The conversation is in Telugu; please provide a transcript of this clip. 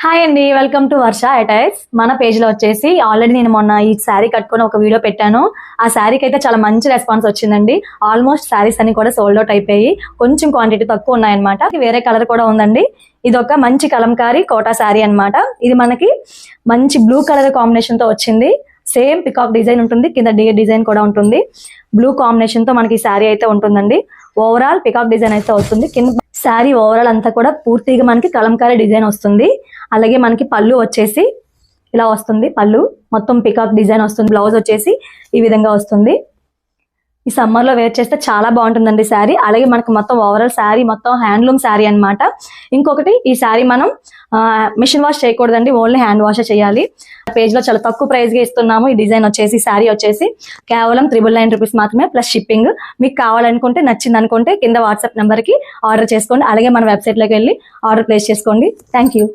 హాయ్ అండి, వెల్కమ్ టు వర్ష అటైర్స్. మన పేజ్ లో వచ్చేసి ఆల్రెడీ నేను మొన్న ఈ శారీ కట్టుకొని ఒక వీడియో పెట్టాను. ఆ శారీకి అయితే చాలా మంచి రెస్పాన్స్ వచ్చిందండి. ఆల్మోస్ట్ శారీస్ అన్ని కూడా సోల్డ్ అవుట్ అయిపోయి కొంచెం క్వాంటిటీ తక్కువ ఉన్నాయన్నమాట. వేరే కలర్ కూడా ఉందండి. ఇది ఒక మంచి కలంకారీ కోటా శారీ అన్నమాట. ఇది మనకి మంచి బ్లూ కలర్ కాంబినేషన్ తో వచ్చింది. సేమ్ పికాక్ డిజైన్ ఉంటుంది, కింద డియర్ డిజైన్ కూడా ఉంటుంది. బ్లూ కాంబినేషన్ తో మనకి శారీ అయితే ఉంటుందండి. ఓవరాల్ పికాక్ డిజైన్ అయితే వస్తుంది. కింద శారీ ఓవరాల్ అంతా కూడా పూర్తిగా మనకి కలంకారీ డిజైన్ వస్తుంది. అలాగే మనకి పళ్ళు వచ్చేసి ఇలా వస్తుంది. పళ్ళు మొత్తం పికాక్ డిజైన్ వస్తుంది. బ్లౌజ్ వచ్చేసి ఈ విధంగా వస్తుంది. ఈ సమ్మర్ లో వేర్ చేస్తే చాలా బాగుంటుందండి శారీ. అలాగే మనకి మొత్తం ఓవరాల్ శారీ మొత్తం హ్యాండ్లూమ్ శారీ అన్నమాట. ఇంకొకటి, ఈ శారీ మనం మిషన్ వాష్ చేయకూడదండి, ఓన్లీ హ్యాండ్ వాష్ చేయాలి. పేజ్ లో చాలా తక్కువ ప్రైస్ గా ఇస్తున్నాము. ఈ డిజైన్ వచ్చేసి శారీ వచ్చేసి కేవలం 999 రూపీస్ మాత్రమే ప్లస్ షిప్పింగ్. మీకు కావాలనుకుంటే, నచ్చింది అనుకుంటే కింద వాట్సాప్ నెంబర్ కి ఆర్డర్ చేసుకోండి. అలాగే మన వెబ్సైట్ లోకి వెళ్ళి ఆర్డర్ ప్లేస్ చేసుకోండి. Thank you.